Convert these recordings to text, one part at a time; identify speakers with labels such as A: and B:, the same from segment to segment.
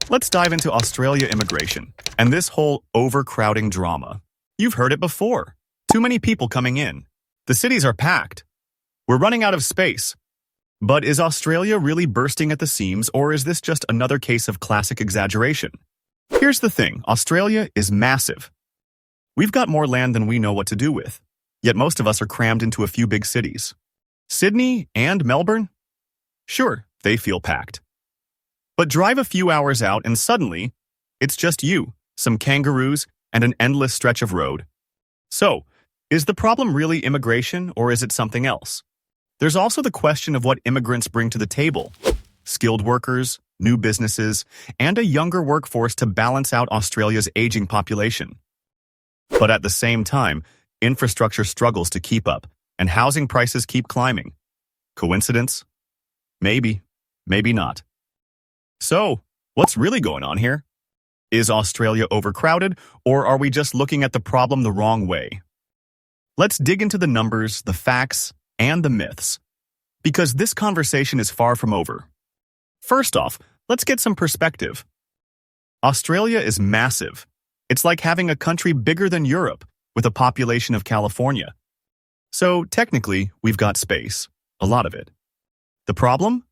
A: Let's dive into Australia immigration and this whole overcrowding drama. You've heard it before. Too many people coming in. The cities are packed. We're running out of space. But is Australia really bursting at the seams, or is this just another case of classic exaggeration? Here's the thing, Australia is massive. We've got more land than we know what to do with, yet most of us are crammed into a few big cities. Sydney and Melbourne? Sure, they feel packed. But drive a few hours out and suddenly, it's just you, some kangaroos, and an endless stretch of road. So, is the problem really immigration, or is it something else? There's also the question of what immigrants bring to the table. Skilled workers, new businesses, and a younger workforce to balance out Australia's aging population. But at the same time, infrastructure struggles to keep up, and housing prices keep climbing. Coincidence? Maybe, maybe not. So, what's really going on here? Is Australia overcrowded, or are we just looking at the problem the wrong way? Let's dig into the numbers, the facts, and the myths, because this conversation is far from over. First off, let's get some perspective. Australia is massive. It's like having a country bigger than Europe, with a population of California. So technically, we've got space, a lot of it. The problem?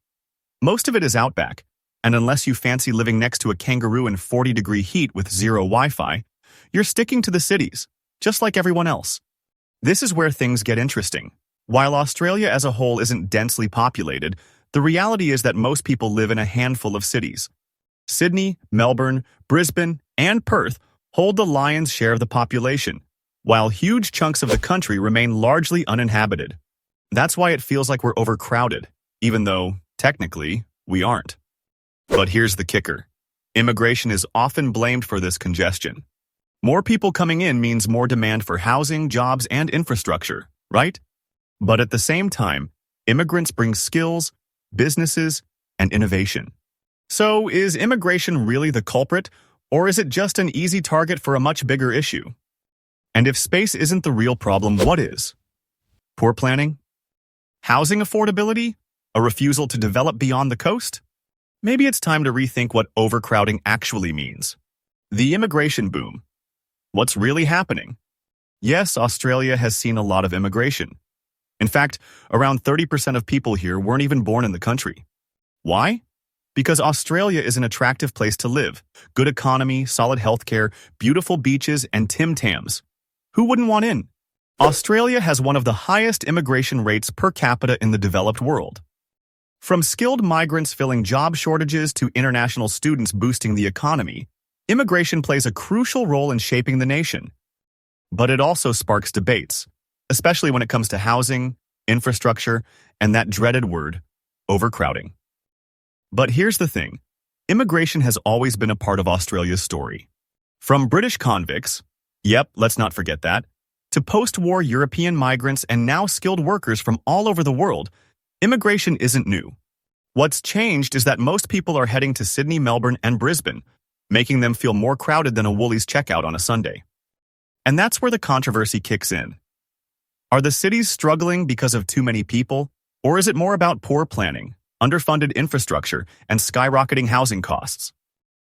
A: Most of it is outback, and unless you fancy living next to a kangaroo in 40-degree heat with zero Wi-Fi, you're sticking to the cities, just like everyone else. This is where things get interesting. While Australia as a whole isn't densely populated, the reality is that most people live in a handful of cities. Sydney, Melbourne, Brisbane, and Perth hold the lion's share of the population, while huge chunks of the country remain largely uninhabited. That's why it feels like we're overcrowded, even though, technically, we aren't. But here's the kicker. Immigration is often blamed for this congestion. More people coming in means more demand for housing, jobs, and infrastructure, right? But at the same time, immigrants bring skills, businesses, and innovation. So is immigration really the culprit, or is it just an easy target for a much bigger issue? And if space isn't the real problem, what is? Poor planning? Housing affordability? A refusal to develop beyond the coast? Maybe it's time to rethink what overcrowding actually means. The immigration boom. What's really happening? Yes, Australia has seen a lot of immigration. In fact, around 30% of people here weren't even born in the country. Why? Because Australia is an attractive place to live. Good economy, solid healthcare, beautiful beaches, and Tim Tams. Who wouldn't want in? Australia has one of the highest immigration rates per capita in the developed world. From skilled migrants filling job shortages to international students boosting the economy, immigration plays a crucial role in shaping the nation. But it also sparks debates, especially when it comes to housing, infrastructure, and that dreaded word, overcrowding. But here's the thing. Immigration has always been a part of Australia's story. From British convicts, yep, let's not forget that, to post-war European migrants and now skilled workers from all over the world, immigration isn't new. What's changed is that most people are heading to Sydney, Melbourne, and Brisbane, making them feel more crowded than a Woolies checkout on a Sunday. And that's where the controversy kicks in. Are the cities struggling because of too many people, or is it more about poor planning, underfunded infrastructure, and skyrocketing housing costs?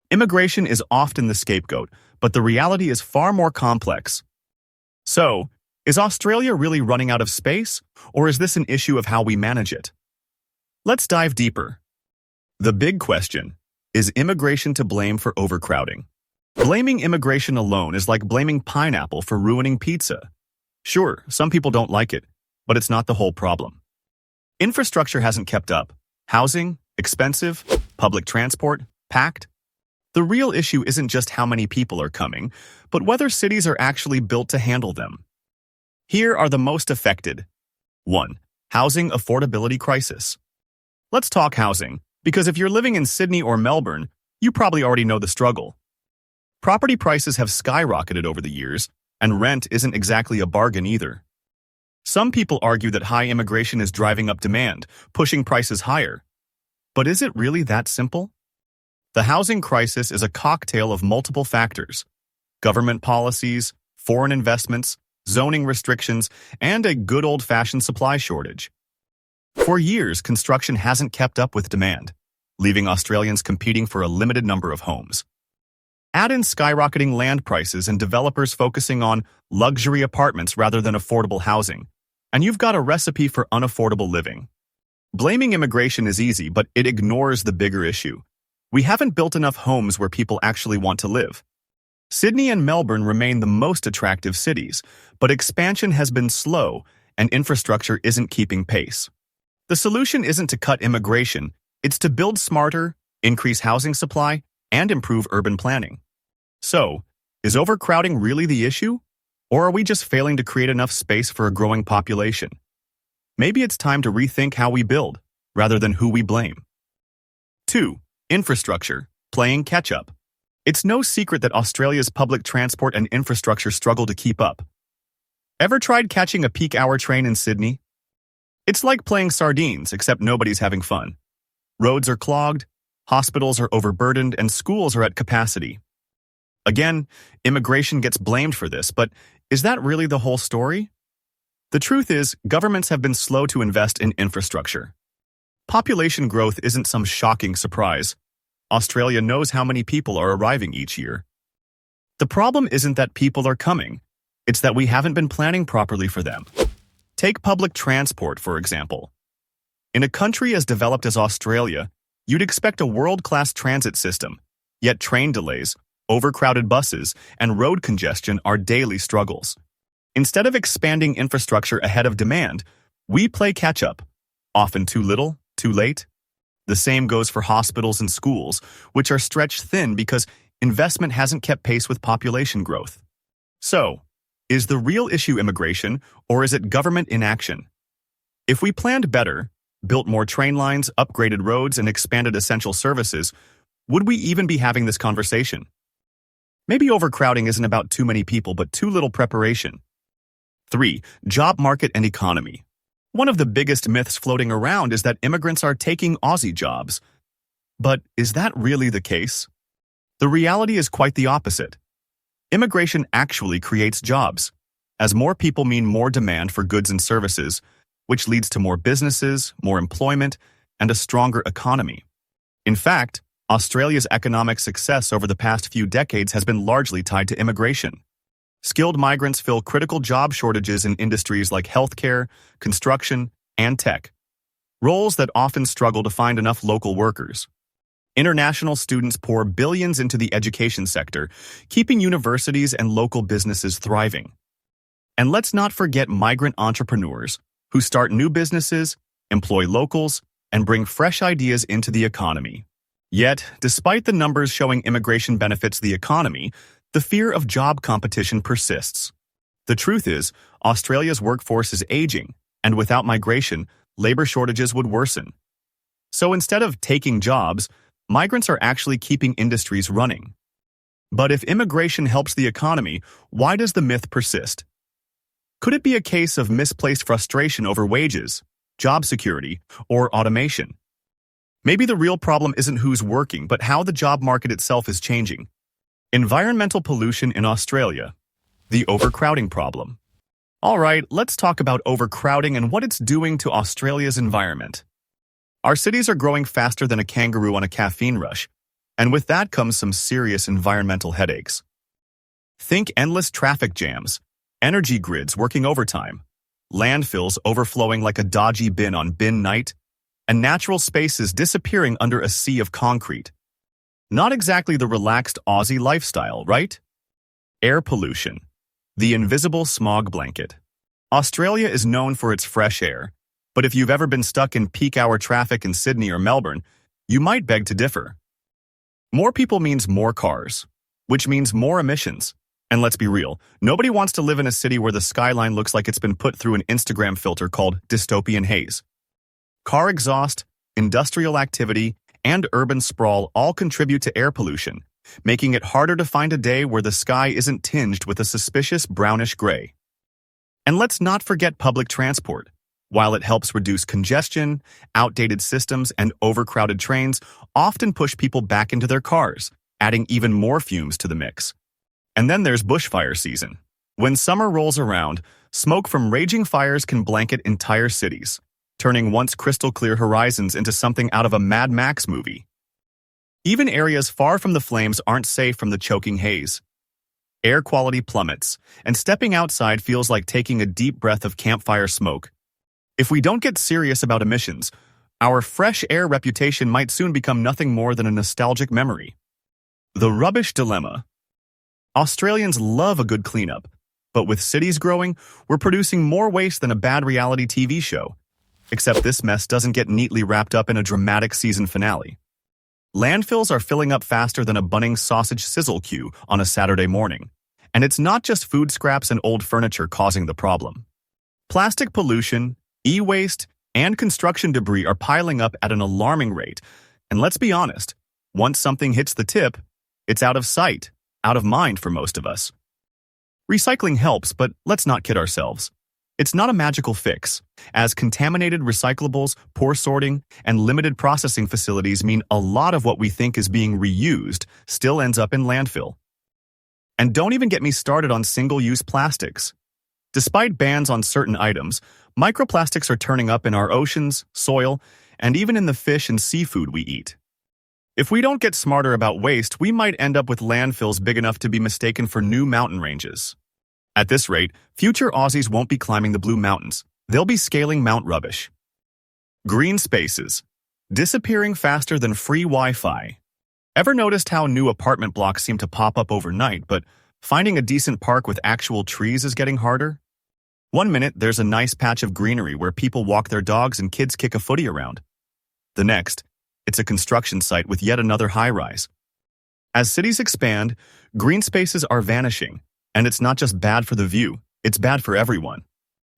A: Immigration is often the scapegoat, but the reality is far more complex. So, is Australia really running out of space, or is this an issue of how we manage it? Let's dive deeper. The big question, is immigration to blame for overcrowding? Blaming immigration alone is like blaming pineapple for ruining pizza. Sure, some people don't like it, but it's not the whole problem. Infrastructure hasn't kept up. Housing, expensive, public transport, packed. The real issue isn't just how many people are coming, but whether cities are actually built to handle them. Here are the most affected. 1. Housing affordability crisis. Let's talk housing, because if you're living in Sydney or Melbourne, you probably already know the struggle. Property prices have skyrocketed over the years, and rent isn't exactly a bargain either. Some people argue that high immigration is driving up demand, pushing prices higher. But is it really that simple? The housing crisis is a cocktail of multiple factors: government policies, foreign investments, zoning restrictions, and a good old-fashioned supply shortage. For years, construction hasn't kept up with demand, leaving Australians competing for a limited number of homes. Add in skyrocketing land prices and developers focusing on luxury apartments rather than affordable housing, and you've got a recipe for unaffordable living. Blaming immigration is easy, but it ignores the bigger issue. We haven't built enough homes where people actually want to live. Sydney and Melbourne remain the most attractive cities, but expansion has been slow and infrastructure isn't keeping pace. The solution isn't to cut immigration, it's to build smarter, increase housing supply, and improve urban planning. So, is overcrowding really the issue? Or are we just failing to create enough space for a growing population? Maybe it's time to rethink how we build, rather than who we blame. 2. Infrastructure, playing catch-up. It's no secret that Australia's public transport and infrastructure struggle to keep up. Ever tried catching a peak hour train in Sydney? It's like playing sardines, except nobody's having fun. Roads are clogged, hospitals are overburdened, and schools are at capacity. Again, immigration gets blamed for this, but is that really the whole story? The truth is, governments have been slow to invest in infrastructure. Population growth isn't some shocking surprise. Australia knows how many people are arriving each year. The problem isn't that people are coming, it's that we haven't been planning properly for them. Take public transport, for example. In a country as developed as Australia, you'd expect a world-class transit system, yet train delays, overcrowded buses, and road congestion are daily struggles. Instead of expanding infrastructure ahead of demand, we play catch-up, often too little, too late. The same goes for hospitals and schools, which are stretched thin because investment hasn't kept pace with population growth. So, is the real issue immigration, or is it government inaction? If we planned better, built more train lines, upgraded roads, and expanded essential services, would we even be having this conversation? Maybe overcrowding isn't about too many people, but too little preparation. 3. Job market and economy. One of the biggest myths floating around is that immigrants are taking Aussie jobs. But is that really the case? The reality is quite the opposite. Immigration actually creates jobs, as more people mean more demand for goods and services, which leads to more businesses, more employment, and a stronger economy. In fact, Australia's economic success over the past few decades has been largely tied to immigration. Skilled migrants fill critical job shortages in industries like healthcare, construction, and tech, roles that often struggle to find enough local workers. International students pour billions into the education sector, keeping universities and local businesses thriving. And let's not forget migrant entrepreneurs who start new businesses, employ locals, and bring fresh ideas into the economy. Yet, despite the numbers showing immigration benefits the economy, the fear of job competition persists. The truth is, Australia's workforce is aging, and without migration, labor shortages would worsen. So instead of taking jobs, migrants are actually keeping industries running. But if immigration helps the economy, why does the myth persist? Could it be a case of misplaced frustration over wages, job security, or automation? Maybe the real problem isn't who's working, but how the job market itself is changing. Environmental pollution in Australia. The overcrowding problem. All right, let's talk about overcrowding and what it's doing to Australia's environment. Our cities are growing faster than a kangaroo on a caffeine rush, and with that comes some serious environmental headaches. Think endless traffic jams, energy grids working overtime, landfills overflowing like a dodgy bin on bin night, and natural spaces disappearing under a sea of concrete. Not exactly the relaxed Aussie lifestyle, right? Air pollution. The invisible smog blanket. Australia is known for its fresh air, but if you've ever been stuck in peak hour traffic in Sydney or Melbourne, you might beg to differ. More people means more cars, which means more emissions. And let's be real, nobody wants to live in a city where the skyline looks like it's been put through an Instagram filter called dystopian haze. Car exhaust, industrial activity, and urban sprawl all contribute to air pollution, making it harder to find a day where the sky isn't tinged with a suspicious brownish gray. And let's not forget public transport. While it helps reduce congestion, outdated systems and overcrowded trains often push people back into their cars, adding even more fumes to the mix. And then there's bushfire season. When summer rolls around, smoke from raging fires can blanket entire cities, turning once crystal-clear horizons into something out of a Mad Max movie. Even areas far from the flames aren't safe from the choking haze. Air quality plummets, and stepping outside feels like taking a deep breath of campfire smoke. If we don't get serious about emissions, our fresh air reputation might soon become nothing more than a nostalgic memory. The rubbish dilemma. Australians love a good cleanup, but with cities growing, we're producing more waste than a bad reality TV show. Except this mess doesn't get neatly wrapped up in a dramatic season finale. Landfills are filling up faster than a Bunnings sausage sizzle queue on a Saturday morning. And it's not just food scraps and old furniture causing the problem. Plastic pollution, e-waste, and construction debris are piling up at an alarming rate. And let's be honest, once something hits the tip, it's out of sight, out of mind for most of us. Recycling helps, but let's not kid ourselves. It's not a magical fix, as contaminated recyclables, poor sorting, and limited processing facilities mean a lot of what we think is being reused still ends up in landfill. And don't even get me started on single-use plastics. Despite bans on certain items, microplastics are turning up in our oceans, soil, and even in the fish and seafood we eat. If we don't get smarter about waste, we might end up with landfills big enough to be mistaken for new mountain ranges. At this rate, future Aussies won't be climbing the Blue Mountains. They'll be scaling Mount Rubbish. Green spaces. Disappearing faster than free Wi-Fi. Ever noticed how new apartment blocks seem to pop up overnight, but finding a decent park with actual trees is getting harder? One minute, there's a nice patch of greenery where people walk their dogs and kids kick a footy around. The next, it's a construction site with yet another high-rise. As cities expand, green spaces are vanishing. And it's not just bad for the view, it's bad for everyone.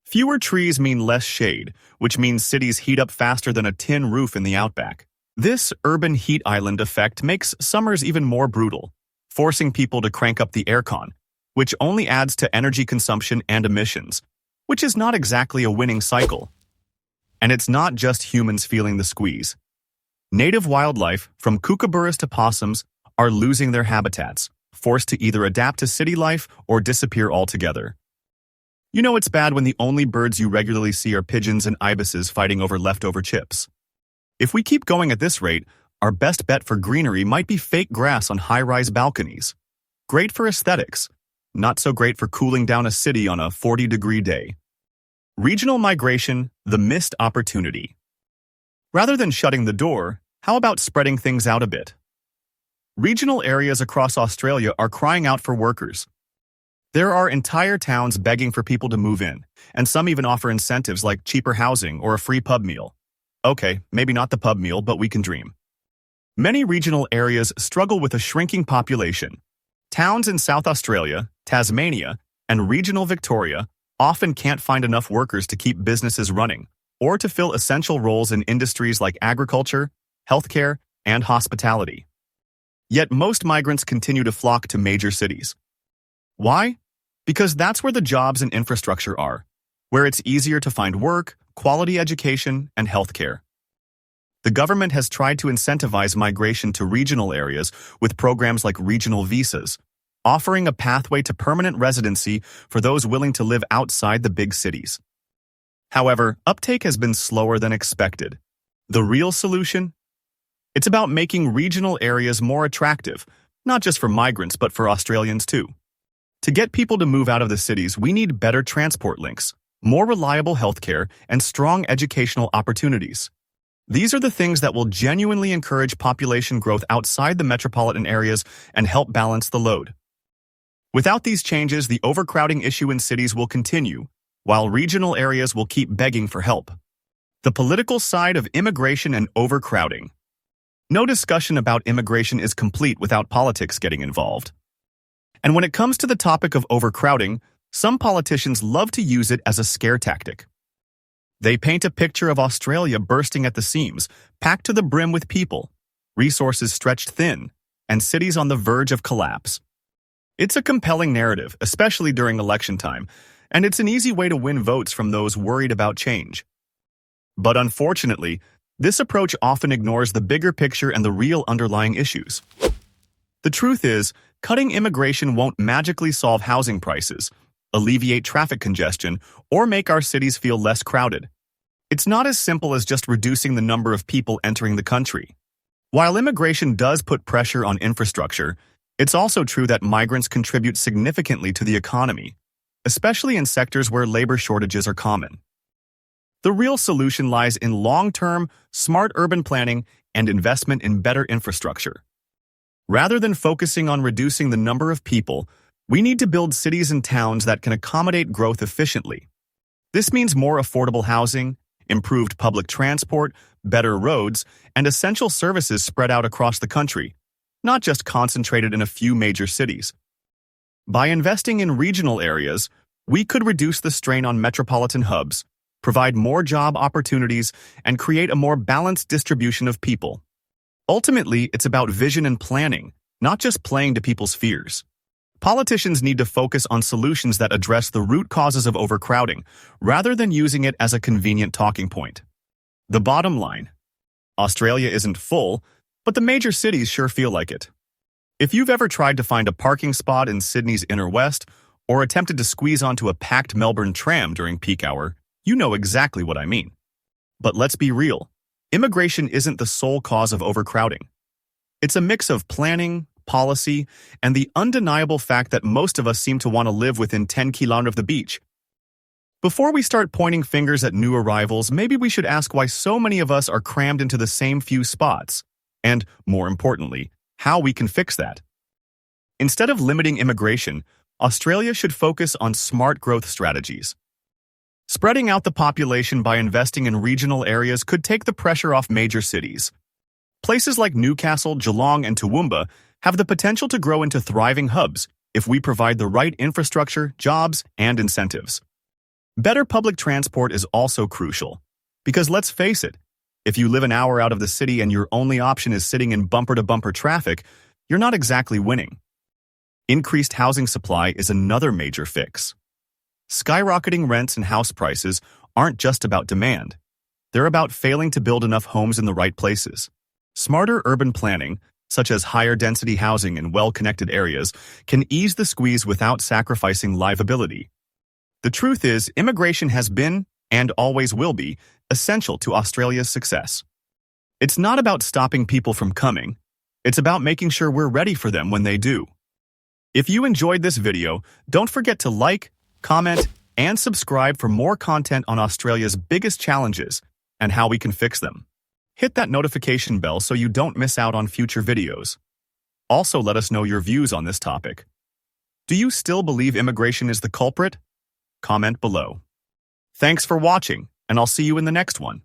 A: Fewer trees mean less shade, which means cities heat up faster than a tin roof in the outback. This urban heat island effect makes summers even more brutal, forcing people to crank up the aircon, which only adds to energy consumption and emissions, which is not exactly a winning cycle. And it's not just humans feeling the squeeze. Native wildlife, from kookaburras to possums, are losing their habitats, forced to either adapt to city life or disappear altogether. You know it's bad when the only birds you regularly see are pigeons and ibises fighting over leftover chips. If we keep going at this rate, our best bet for greenery might be fake grass on high-rise balconies. Great for aesthetics, not so great for cooling down a city on a 40-degree day. Regional migration, the missed opportunity. Rather than shutting the door, how about spreading things out a bit? Regional areas across Australia are crying out for workers. There are entire towns begging for people to move in, and some even offer incentives like cheaper housing or a free pub meal. Okay, maybe not the pub meal, but we can dream. Many regional areas struggle with a shrinking population. Towns in South Australia, Tasmania, and regional Victoria often can't find enough workers to keep businesses running or to fill essential roles in industries like agriculture, healthcare, and hospitality. Yet most migrants continue to flock to major cities. Why? Because that's where the jobs and infrastructure are, where it's easier to find work, quality education, and healthcare. The government has tried to incentivize migration to regional areas with programs like regional visas, offering a pathway to permanent residency for those willing to live outside the big cities. However, uptake has been slower than expected. The real solution? It's about making regional areas more attractive, not just for migrants but for Australians too. To get people to move out of the cities, we need better transport links, more reliable healthcare, and strong educational opportunities. These are the things that will genuinely encourage population growth outside the metropolitan areas and help balance the load. Without these changes, the overcrowding issue in cities will continue, while regional areas will keep begging for help. The political side of immigration and overcrowding. No discussion about immigration is complete without politics getting involved. And when it comes to the topic of overcrowding, some politicians love to use it as a scare tactic. They paint a picture of Australia bursting at the seams, packed to the brim with people, resources stretched thin, and cities on the verge of collapse. It's a compelling narrative, especially during election time, and it's an easy way to win votes from those worried about change. But unfortunately, this approach often ignores the bigger picture and the real underlying issues. The truth is, cutting immigration won't magically solve housing prices, alleviate traffic congestion, or make our cities feel less crowded. It's not as simple as just reducing the number of people entering the country. While immigration does put pressure on infrastructure, it's also true that migrants contribute significantly to the economy, especially in sectors where labor shortages are common. The real solution lies in long-term, smart urban planning and investment in better infrastructure. Rather than focusing on reducing the number of people, we need to build cities and towns that can accommodate growth efficiently. This means more affordable housing, improved public transport, better roads, and essential services spread out across the country, not just concentrated in a few major cities. By investing in regional areas, we could reduce the strain on metropolitan hubs, provide more job opportunities, and create a more balanced distribution of people. Ultimately, it's about vision and planning, not just playing to people's fears. Politicians need to focus on solutions that address the root causes of overcrowding, rather than using it as a convenient talking point. The bottom line: Australia isn't full, but the major cities sure feel like it. If you've ever tried to find a parking spot in Sydney's inner west, or attempted to squeeze onto a packed Melbourne tram during peak hour, you know exactly what I mean. But let's be real. Immigration isn't the sole cause of overcrowding. It's a mix of planning, policy, and the undeniable fact that most of us seem to want to live within 10 kilometers of the beach. Before we start pointing fingers at new arrivals, maybe we should ask why so many of us are crammed into the same few spots, and, more importantly, how we can fix that. Instead of limiting immigration, Australia should focus on smart growth strategies. Spreading out the population by investing in regional areas could take the pressure off major cities. Places like Newcastle, Geelong, and Toowoomba have the potential to grow into thriving hubs if we provide the right infrastructure, jobs, and incentives. Better public transport is also crucial, because let's face it, if you live an hour out of the city and your only option is sitting in bumper-to-bumper traffic, you're not exactly winning. Increased housing supply is another major fix. Skyrocketing rents and house prices aren't just about demand. They're about failing to build enough homes in the right places. Smarter urban planning, such as higher density housing in well-connected areas, can ease the squeeze without sacrificing livability. The truth is, immigration has been, and always will be, essential to Australia's success. It's not about stopping people from coming. It's about making sure we're ready for them when they do. If you enjoyed this video, don't forget to like, comment, and subscribe for more content on Australia's biggest challenges and how we can fix them. Hit that notification bell so you don't miss out on future videos. Also, let us know your views on this topic. Do you still believe immigration is the culprit? Comment below. Thanks for watching, and I'll see you in the next one.